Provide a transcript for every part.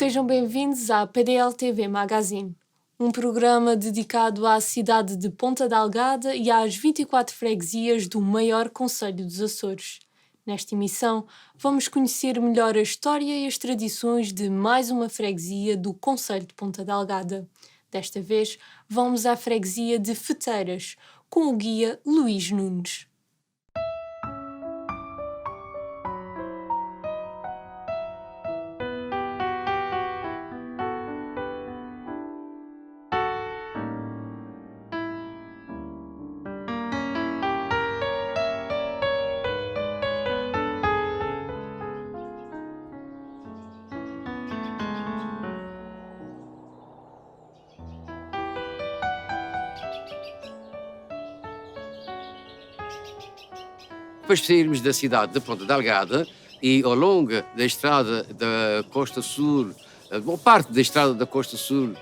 Sejam bem-vindos à PDL-TV Magazine, um programa dedicado à cidade de Ponta Delgada e às 24 freguesias do maior concelho dos Açores. Nesta emissão, vamos conhecer melhor a história e as tradições de mais uma freguesia do concelho de Ponta Delgada. Desta vez, vamos à freguesia de Feteiras, com o guia Luís Nunes. Depois de sairmos da cidade de Ponta Delgada e ao longo da estrada da Costa Sul, uma parte da estrada da Costa Sul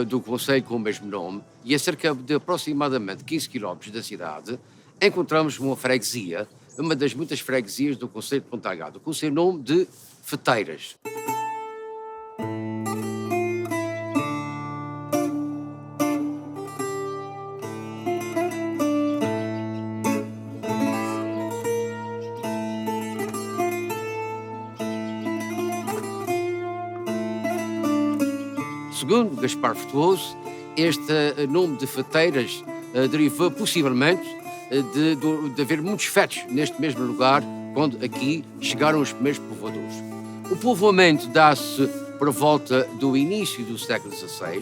do concelho com o mesmo nome, e a cerca de aproximadamente 15 km da cidade, encontramos uma freguesia, uma das muitas freguesias do concelho de Ponta Delgada, com o seu nome de Feteiras. Segundo Gaspar Frutuoso, este nome de Feteiras derivou possivelmente de haver muitos fetos neste mesmo lugar, quando aqui chegaram os primeiros povoadores. O povoamento dá-se por volta do início do século XVI,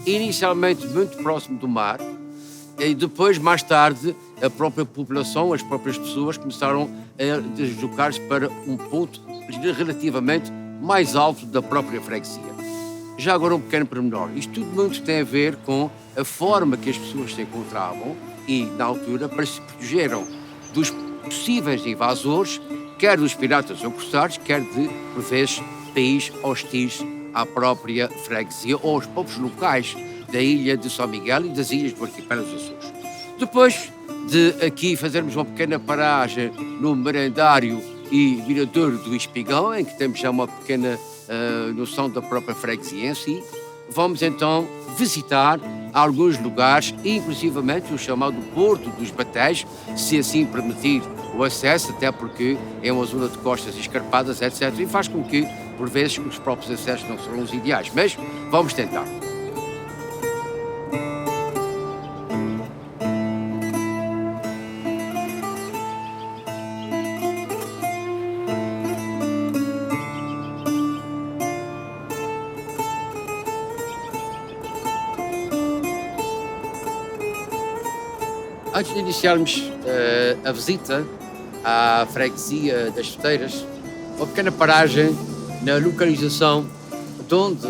inicialmente muito próximo do mar, e depois, mais tarde, a própria população, as próprias pessoas começaram a deslocar-se para um ponto relativamente mais alto da própria freguesia. Já agora um pequeno pormenor. Isto tudo muito tem a ver com a forma que as pessoas se encontravam e, na altura, para se protegeram dos possíveis invasores, quer dos piratas ou corsários, quer de, por vezes, países hostis à própria freguesia ou aos próprios locais da ilha de São Miguel e das ilhas do arquipélago dos Açores. Depois de aqui fazermos uma pequena paragem no merendário e miradouro do Espigão, em que temos já uma pequena noção da própria freguesia em si, vamos então visitar alguns lugares, inclusivamente o chamado Porto dos Batéis, se assim permitir o acesso, até porque é uma zona de costas escarpadas, etc., e faz com que, por vezes, os próprios acessos não sejam os ideais, mas vamos tentar. Antes de iniciarmos a visita à freguesia das Feteiras, uma pequena paragem na localização de onde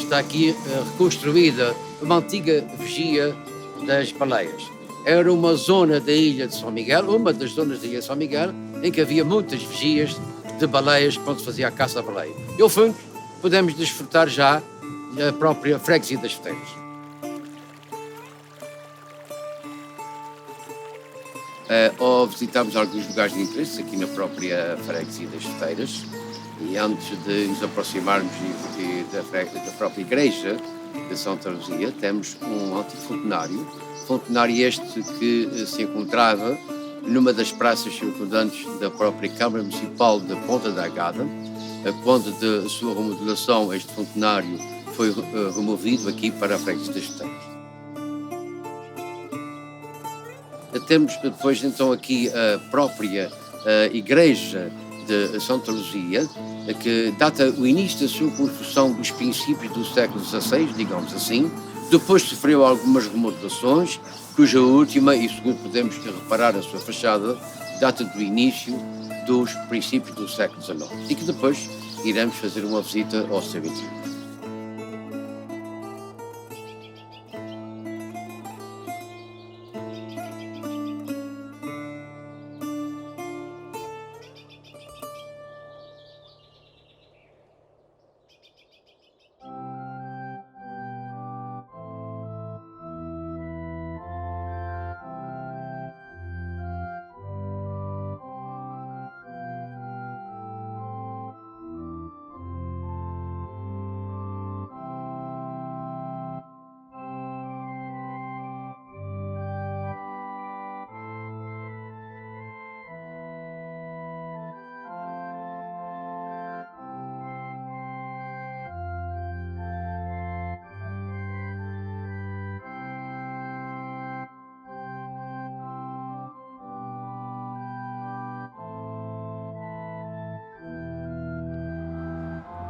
está aqui reconstruída uma antiga vigia das baleias. Era uma zona da ilha de São Miguel, uma das zonas da ilha de São Miguel, em que havia muitas vigias de baleias quando se fazia a caça à baleia. E ao fundo podemos desfrutar já da própria freguesia das Feteiras. Ou visitámos alguns lugares de interesse aqui na própria freguesia das Feteiras, e antes de nos aproximarmos da própria igreja de Santa Luzia, temos um antigo fontenário este que se encontrava numa das praças circundantes da própria Câmara Municipal de Ponta Delgada. Quando de sua remodelação este fontenário foi removido aqui para a freguesia das Feteiras. Temos depois então aqui a própria igreja de Santa Luzia, que data o início da sua construção dos princípios do século XVI, digamos assim. Depois sofreu algumas remodelações, cuja última, e segundo podemos reparar a sua fachada, data do início dos princípios do século XIX, e que depois iremos fazer uma visita ao seu interior.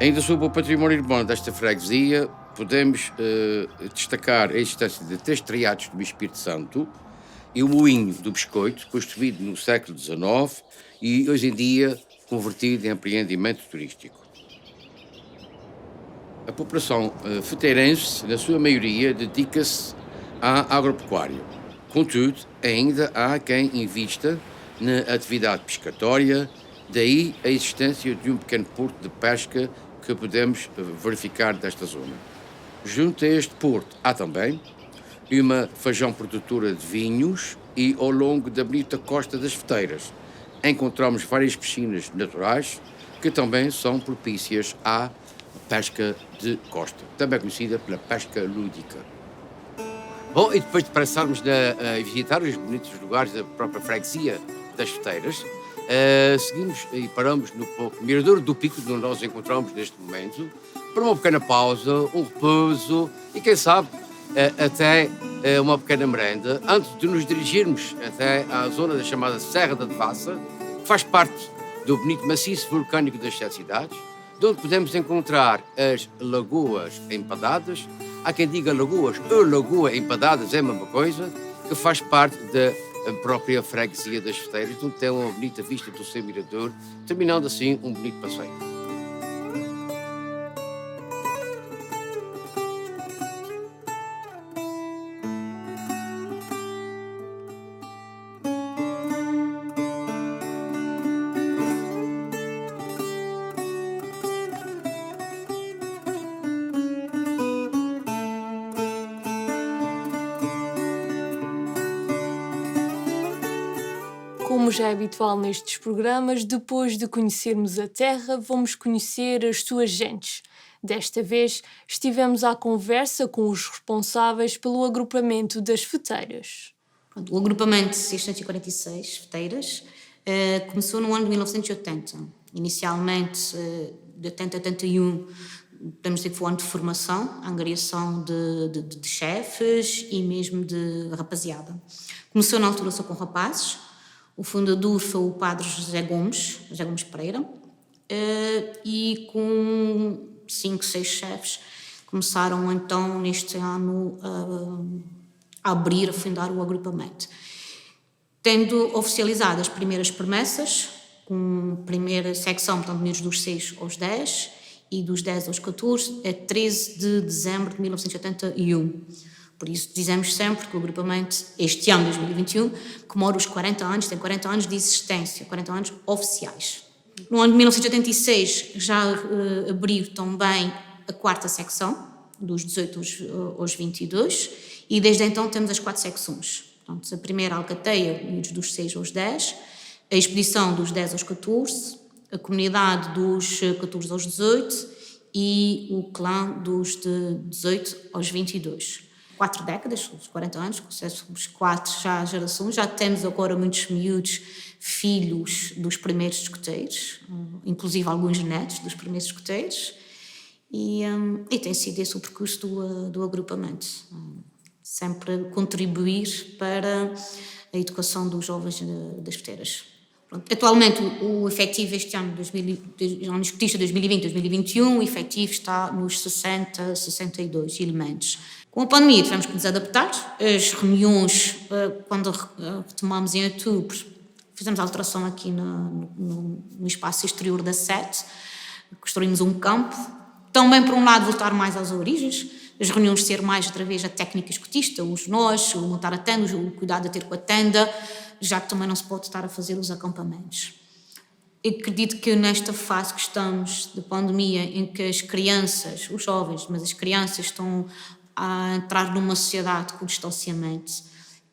Ainda sobre o património urbano desta freguesia, podemos destacar a existência de 3 triados do Espírito Santo e o moinho do Biscoito, construído no século XIX e hoje em dia convertido em empreendimento turístico. A população feteirense, na sua maioria, dedica-se à agropecuária. Contudo, ainda há quem invista na atividade pescatória, daí a existência de um pequeno porto de pesca que podemos verificar desta zona. Junto a este porto há também uma feijão produtora de vinhos e ao longo da bonita costa das Feteiras encontramos várias piscinas naturais que também são propícias à pesca de costa, também conhecida pela pesca lúdica. Bom, e depois de passarmos a visitar os bonitos lugares da própria freguesia das Feteiras, seguimos e paramos no Mirador do Pico, onde nós encontramos neste momento, para uma pequena pausa, um repouso e, quem sabe, até uma pequena merenda, antes de nos dirigirmos até à zona da chamada Serra da Devassa, que faz parte do bonito maciço vulcânico das 7 cidades, de onde podemos encontrar as Lagoas Empadadas. Há quem diga lagoas ou lagoa empadadas, é a mesma coisa, que faz parte da própria freguesia das Feteiras, onde tem uma bonita vista do seu mirador, terminando assim um bonito passeio. Como já é habitual nestes programas, depois de conhecermos a terra, vamos conhecer as suas gentes. Desta vez, estivemos à conversa com os responsáveis pelo agrupamento das Feteiras. O agrupamento 646 Feteiras começou no ano de 1980. Inicialmente, de 80 a 81, podemos dizer que foi um ano de formação, angariação de chefes e mesmo de rapaziada. Começou na altura só com rapazes. O fundador foi o padre José Gomes Pereira, e com 5, 6 chefes começaram então neste ano a fundar o agrupamento. Tendo oficializado as primeiras promessas, com a primeira secção, portanto, meninos dos 6 aos 10 e dos 10 aos 14, a 13 de dezembro de 1981. Por isso dizemos sempre que o agrupamento, este ano, 2021, comemora os 40 anos, tem 40 anos de existência, 40 anos oficiais. No ano de 1986 já abriu também a 4ª secção, dos 18 aos 22, e desde então temos as 4 secções. Portanto, a primeira Alcateia, dos 6 aos 10, a expedição dos 10 aos 14, a comunidade dos 14 aos 18 e o clã dos de 18 aos 22. 4 décadas, os 40 anos, os 4 já gerações, já temos agora muitos miúdos, filhos dos primeiros escoteiros, inclusive alguns netos dos primeiros escoteiros, e tem sido esse o percurso do agrupamento. Sempre contribuir para a educação dos jovens das Feteiras. Atualmente, o efetivo este ano, ano escotista 2020-2021, o efetivo está nos 62 elementos. Com a pandemia tivemos que nos adaptar. As reuniões, quando retomamos em outubro, fizemos alteração aqui no espaço exterior da sede, construímos um campo. Também, por um lado, voltar mais às origens, as reuniões ser mais outra vez a técnica escotista, os nós, o montar a tenda, o cuidado a ter com a tenda, já que também não se pode estar a fazer os acampamentos. Eu acredito que nesta fase que estamos de pandemia, em que as crianças, os jovens, mas as crianças estão a entrar numa sociedade com distanciamento,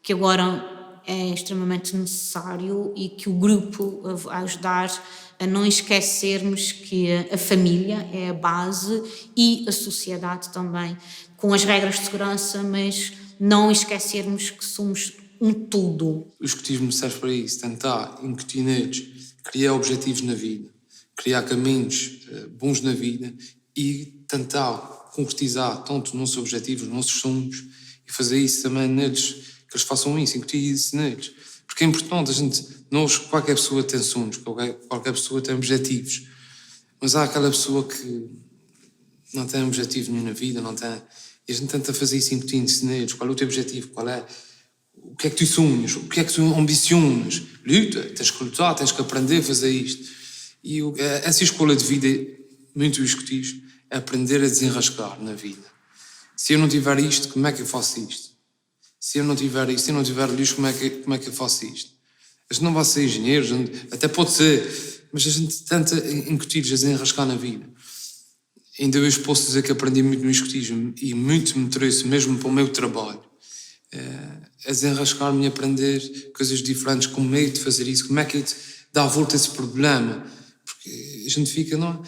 que agora é extremamente necessário e que o grupo vai ajudar a não esquecermos que a família é a base e a sociedade também, com as regras de segurança, mas não esquecermos que somos um todo. O escotismo serve para isso, tentar incutir neles, criar objetivos na vida, criar caminhos bons na vida e tentar concretizar tanto os nossos objetivos, os nossos sonhos e fazer isso também neles, que eles façam isso, incutir isso neles. Porque é importante, qualquer pessoa tem sonhos, qualquer pessoa tem objetivos. Mas há aquela pessoa que não tem objetivo nenhum na vida, não tem... E a gente tenta fazer isso incutindo-se neles. Qual é o teu objetivo? Qual é... O que é que tu sonhas? O que é que tu ambicionas? Luta, tens que lutar, tens que aprender a fazer isto. E essa escola de vida, muito discutis, é aprender a desenrascar na vida. Se eu não tiver isto, como é que eu faço isto? Se eu não tiver isto, se eu não tiver lixo, como é que eu faço isto? A gente não vai ser engenheiros, até pode ser, mas a gente tenta incutir-lhes a desenrascar na vida. Ainda hoje posso dizer que aprendi muito no escotismo e muito me trouxe mesmo para o meu trabalho. A desenrascar-me e aprender coisas diferentes, como é de fazer isso, como é que é de dar a volta a esse problema. Porque a gente fica, não é?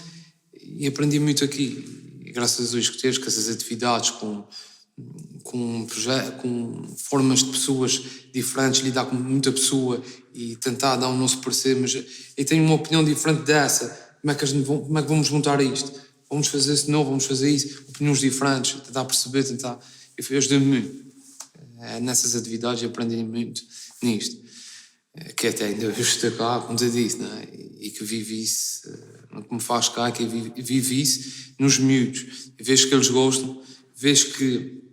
E aprendi muito aqui. E graças aos escoteiros, com essas atividades, com formas de pessoas diferentes, lidar com muita pessoa e tentar dar um nosso parecer, mas eu tenho uma opinião diferente dessa. Como é que vamos montar isto? Vamos fazer isso de novo, vamos fazer isso, opiniões diferentes, tentar perceber, tentar... Eu ajudei-me muito. Nessas atividades eu aprendi muito nisto. Que até ainda eu estou cá, como eu disse, não é? E que vive isso, não que me faz cá, que eu vive isso nos miúdos. E vejo que eles gostam, vejo que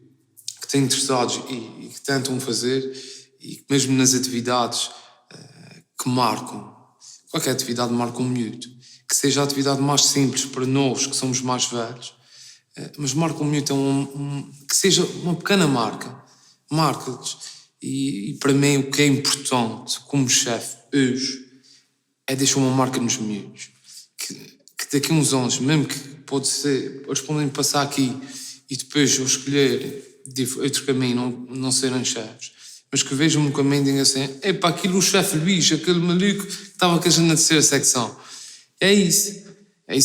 estão interessados e que tentam fazer, e mesmo nas atividades que marcam, qualquer atividade marca um miúdo, que seja a atividade mais simples para nós, que somos mais velhos, mas marca um miúdo, que seja uma pequena marca-lhes. E para mim o que é importante como chefe hoje é deixar uma marca nos miúdos, que daqui a uns anos, mesmo que pode ser, eles podem passar aqui e depois eu escolher outro caminho, não serem chefes, mas que vejam um caminho e digam assim: epá, aquilo o chefe Luís, aquele maluco que estava com a gente na terceira secção. É isso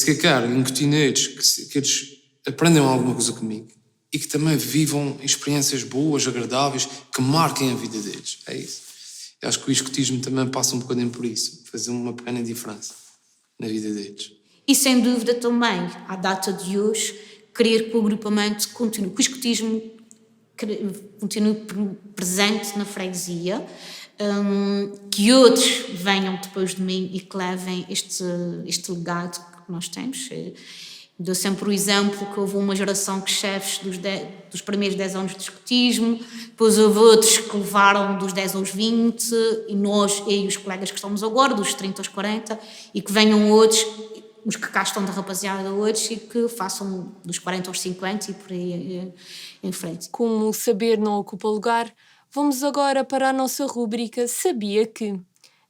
que eu quero, incutir neles, que eles aprendam alguma coisa comigo e que também vivam experiências boas, agradáveis, que marquem a vida deles. É isso. Eu acho que o escotismo também passa um bocadinho por isso, fazer uma pequena diferença na vida deles. E sem dúvida também, à data de hoje, querer que o agrupamento continue, que o escotismo continue presente na freguesia, que outros venham depois de mim e que levem este legado que nós temos. Dou sempre o exemplo que houve uma geração de chefes dos primeiros 10 anos de escotismo, depois houve outros que levaram dos 10 aos 20, e nós, eu e os colegas que estamos agora, dos 30 aos 40, e que venham outros, os que cá estão da rapaziada hoje, e que façam dos 40 aos 50 e por aí em frente. Como o saber não ocupa lugar, vamos agora para a nossa rúbrica Sabia Que?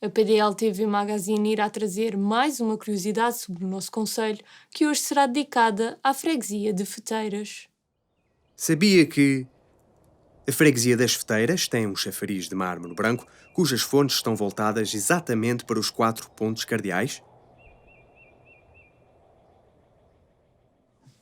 A PDL TV Magazine irá trazer mais uma curiosidade sobre o nosso concelho, que hoje será dedicada à freguesia de Feteiras. Sabia que a freguesia das Feteiras tem um chafariz de mármore branco cujas fontes estão voltadas exatamente para os 4 pontos cardeais?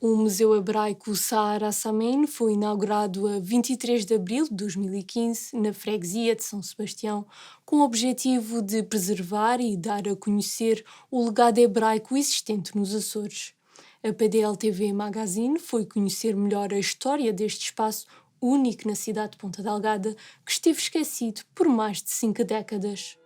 O Museu Hebraico Sahara Samin foi inaugurado a 23 de abril de 2015 na freguesia de São Sebastião, com o objetivo de preservar e dar a conhecer o legado hebraico existente nos Açores. A PDL TV Magazine foi conhecer melhor a história deste espaço único na cidade de Ponta Delgada, que esteve esquecido por mais de 5 décadas.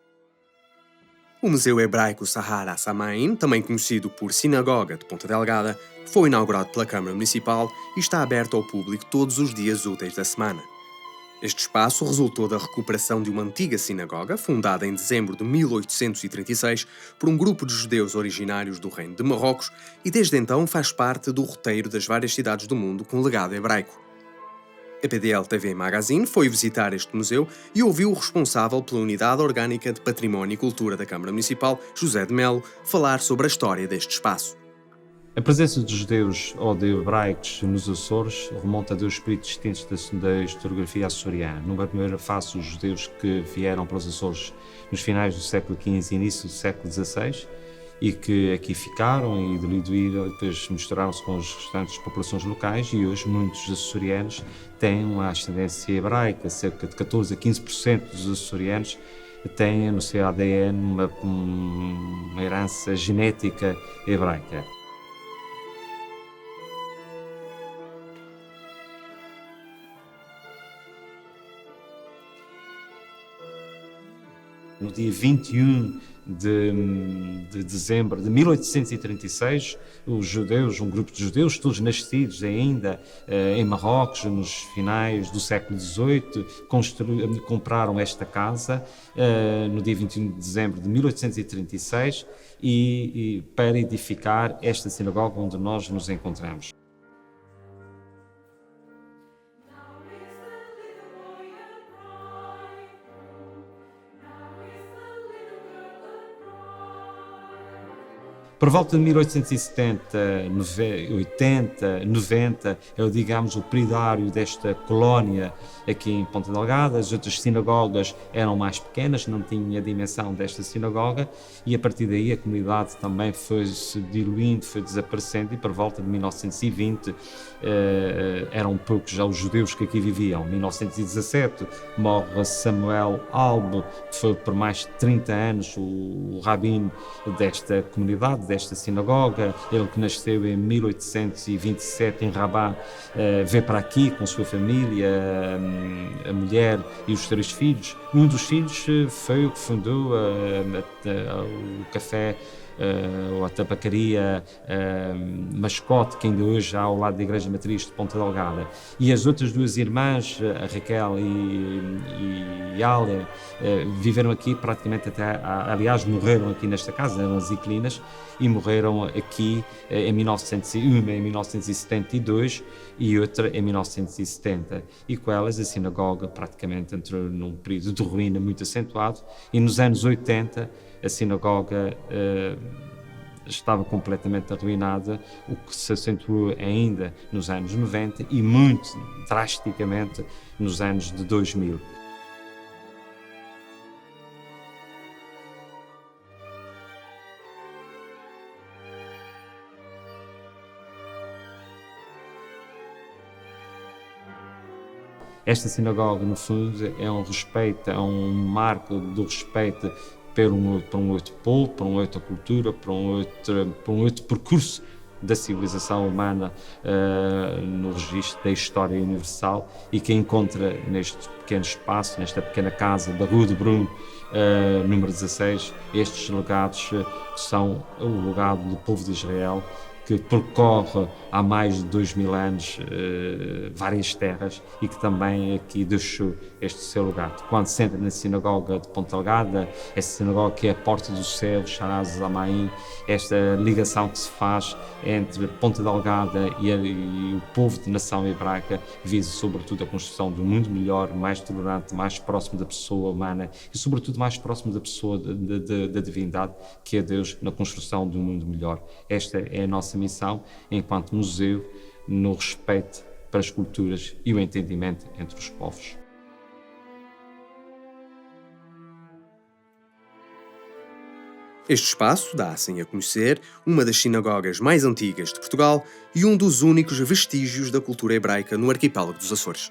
O Museu Hebraico Sahara Samain, também conhecido por Sinagoga de Ponta Delgada, foi inaugurado pela Câmara Municipal e está aberto ao público todos os dias úteis da semana. Este espaço resultou da recuperação de uma antiga sinagoga, fundada em dezembro de 1836 por um grupo de judeus originários do Reino de Marrocos e desde então faz parte do roteiro das várias cidades do mundo com legado hebraico. A PDL TV Magazine foi visitar este museu e ouviu o responsável pela Unidade Orgânica de Património e Cultura da Câmara Municipal, José de Melo, falar sobre a história deste espaço. A presença de judeus ou de hebraicos nos Açores remonta a dois períodos distintos da historiografia açoriana. Numa primeira fase, os judeus que vieram para os Açores nos finais do século XV e início do século XVI e que aqui ficaram e depois misturaram-se com as restantes populações locais, e hoje muitos açorianos têm uma ascendência hebraica. Cerca de 14 a 15% dos açorianos têm no seu ADN uma herança genética hebraica. No dia 21 de dezembro de 1836, os judeus, um grupo de judeus, todos nascidos ainda em Marrocos, nos finais do século XVIII, compraram esta casa no dia 21 de dezembro de 1836 para edificar esta sinagoga onde nós nos encontramos. Por volta de 1870, 80, 90, é, digamos, o pridário desta colónia aqui em Ponta Delgada. As outras sinagogas eram mais pequenas, não tinham a dimensão desta sinagoga, e a partir daí a comunidade também foi se diluindo, foi desaparecendo, e por volta de 1920 eram poucos já os judeus que aqui viviam. Em 1917 morre Samuel Albo, que foi por mais de 30 anos o rabino desta comunidade, desta sinagoga. Ele, que nasceu em 1827 em Rabat, veio para aqui com a sua família, a mulher e os 3 filhos. Um dos filhos foi o que fundou o café ou a tabacaria Mascote, que ainda hoje há ao lado da Igreja Matriz de Ponta Delgada. E as outras 2 irmãs, a Raquel e Alia, viveram aqui praticamente aliás, morreram aqui nesta casa, eram as inquilinas, e morreram aqui em 1901, em 1972 e outra em 1970. E com elas a sinagoga praticamente entrou num período de ruína muito acentuado, e nos anos 80 a sinagoga estava completamente arruinada, o que se acentuou ainda nos anos 90 e muito drasticamente nos anos de 2000. Esta sinagoga, no fundo, é um marco do respeito para um outro povo, para uma outra cultura, para um outro percurso da civilização humana no registro da história universal, e que encontra neste pequeno espaço, nesta pequena casa da Rua de Brum, número 16, estes legados que são o legado do povo de Israel, que percorre há mais de 2000 anos várias terras, e que também aqui deixou este seu legado. Quando se entra na sinagoga de Ponta Delgada, essa sinagoga que é a porta do céu, Sharaz Zamaim, esta ligação que se faz entre Ponta Delgada e o povo de nação hebraica, visa sobretudo a construção de um mundo melhor, mais tolerante, mais próximo da pessoa humana e sobretudo mais próximo da pessoa da divindade, que é Deus, na construção de um mundo melhor. Esta é a nossa missão enquanto museu, no respeito para as culturas e o entendimento entre os povos. Este espaço dá assim a conhecer uma das sinagogas mais antigas de Portugal e um dos únicos vestígios da cultura hebraica no arquipélago dos Açores.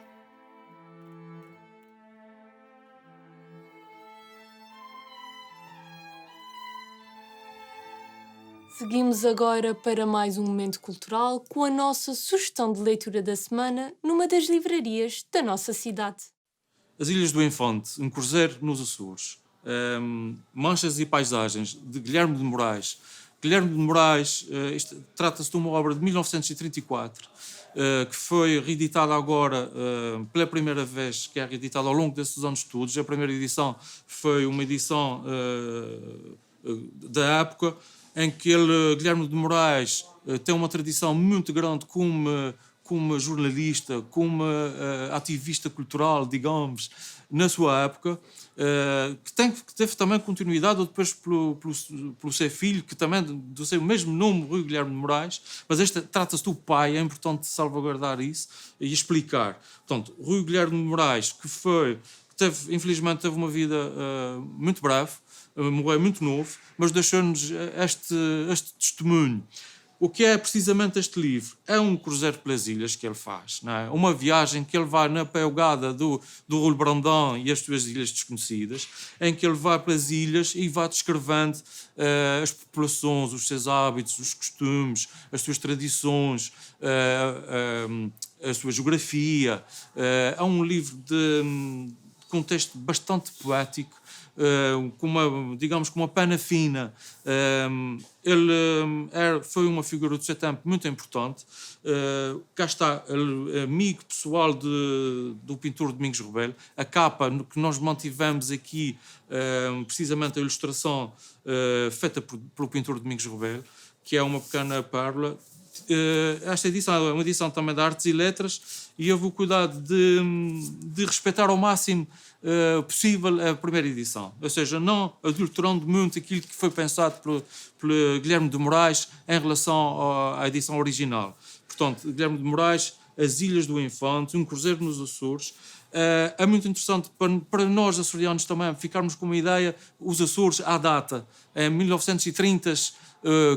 Seguimos agora para mais um momento cultural com a nossa sugestão de leitura da semana numa das livrarias da nossa cidade. As Ilhas do Infante, um cruzeiro nos Açores. Manchas e Paisagens, de Guilherme de Moraes. Guilherme de Moraes, trata-se de uma obra de 1934, que foi reeditada agora pela primeira vez, que é reeditada ao longo desses anos todos. A primeira edição foi uma edição da época, em que Guilherme de Moraes, tem uma tradição muito grande como jornalista, como ativista cultural, digamos, na sua época, que teve também continuidade depois pelo seu filho, que também do seu mesmo nome, Rui Guilherme de Moraes, mas trata-se do pai, é importante salvaguardar isso e explicar. Portanto, Rui Guilherme de Moraes, infelizmente teve uma vida muito breve, morreu muito novo, mas deixou-nos este testemunho. O que é precisamente este livro? É um cruzeiro pelas ilhas que ele faz, não é? Uma viagem que ele vai na peugada do Rio Brandão e as suas ilhas desconhecidas, em que ele vai pelas ilhas e vai descrevendo as populações, os seus hábitos, os costumes, as suas tradições, a sua geografia. É um livro de contexto bastante poético, digamos, com uma pena fina. Ele foi uma figura do seu tempo muito importante. Cá está, amigo pessoal do pintor Domingos Rebelo. A capa que nós mantivemos aqui, precisamente a ilustração feita pelo pintor Domingos Rebelo, que é uma pequena pérola. Esta edição é uma edição também de Artes e Letras, e eu vou cuidar de respeitar ao máximo possível a primeira edição, ou seja, não adulterando muito aquilo que foi pensado pelo Guilherme de Moraes em relação à edição original. Portanto, Guilherme de Moraes, As Ilhas do Infante, Um Cruzeiro nos Açores. É muito interessante para nós açorianos também ficarmos com uma ideia, os Açores à data, em 1930,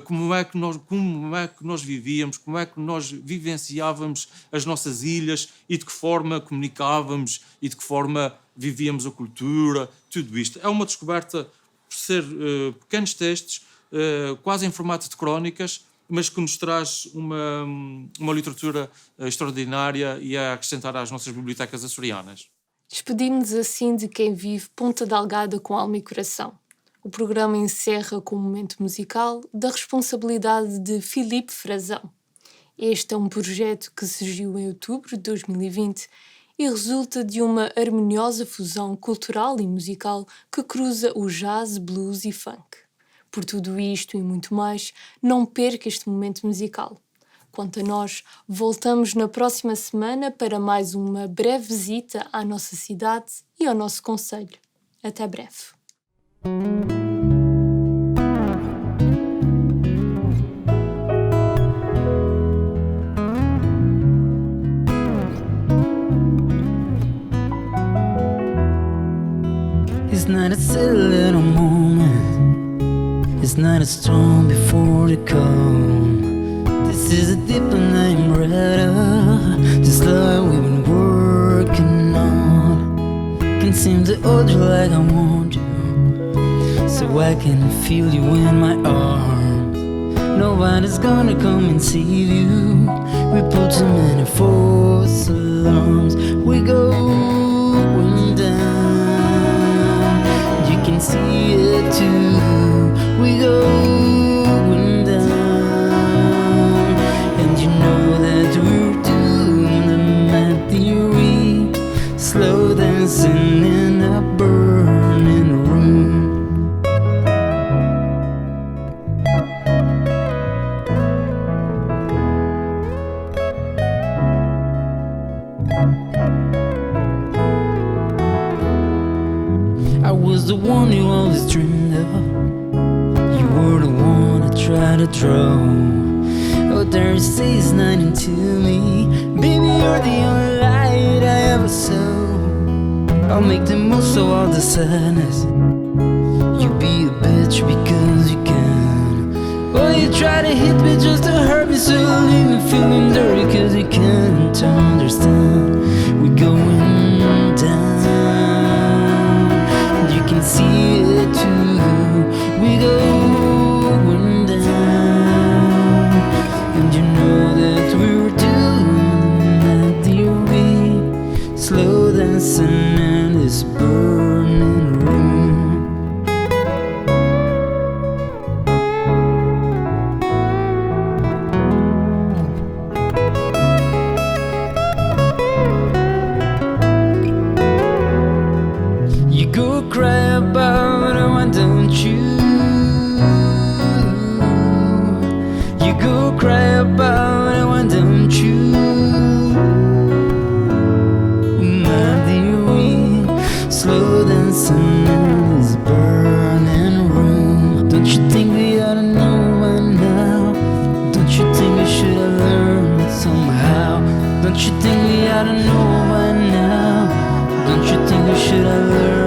como é que nós vivíamos, como é que nós vivenciávamos as nossas ilhas e de que forma comunicávamos e de que forma vivíamos a cultura, tudo isto. É uma descoberta por ser pequenos textos, quase em formato de crónicas, mas que nos traz uma literatura extraordinária e a acrescentar às nossas bibliotecas açorianas. Despedimos-nos assim de quem vive Ponta Delgada com alma e coração. O programa encerra com um momento musical da responsabilidade de Filipe Frazão. Este é um projeto que surgiu em outubro de 2020 e resulta de uma harmoniosa fusão cultural e musical que cruza o jazz, blues e funk. Por tudo isto e muito mais, não perca este momento musical. Quanto a nós, voltamos na próxima semana para mais uma breve visita à nossa cidade e ao nosso concelho. Até breve. It's not a silly little moment. It's not a storm before the calm. This is a deeper name, brother. This love we've been working on. Can't seem to hold you like I want you, so I can feel you in my arms. Nobody's gonna come and save you. We put too many false alarms. We going down. You can see it too. We going down, and you know that we're doomed. The math theory, slow dancing in a burning room. I was the one you always dreamed of. You were the one I tried to draw. Oh, there stays night into me. Baby, you're the only light I ever saw. I'll make the most of all the sadness. You be a bitch because you can. Oh, you try to hit me just to hurt me, so leave me feeling dirty cause you can't understand. We're going down. You can see it too. We going down, and you know that we're doomed. That theory, slow dancing in this burning room. You go cry about it, why don't you? You go cry about it, why don't you? My dearie, slow dancing in this burning room. Don't you think we ought to know by now? Don't you think we should have learned it somehow? Don't you think we ought to know by now? Don't you think we should have learned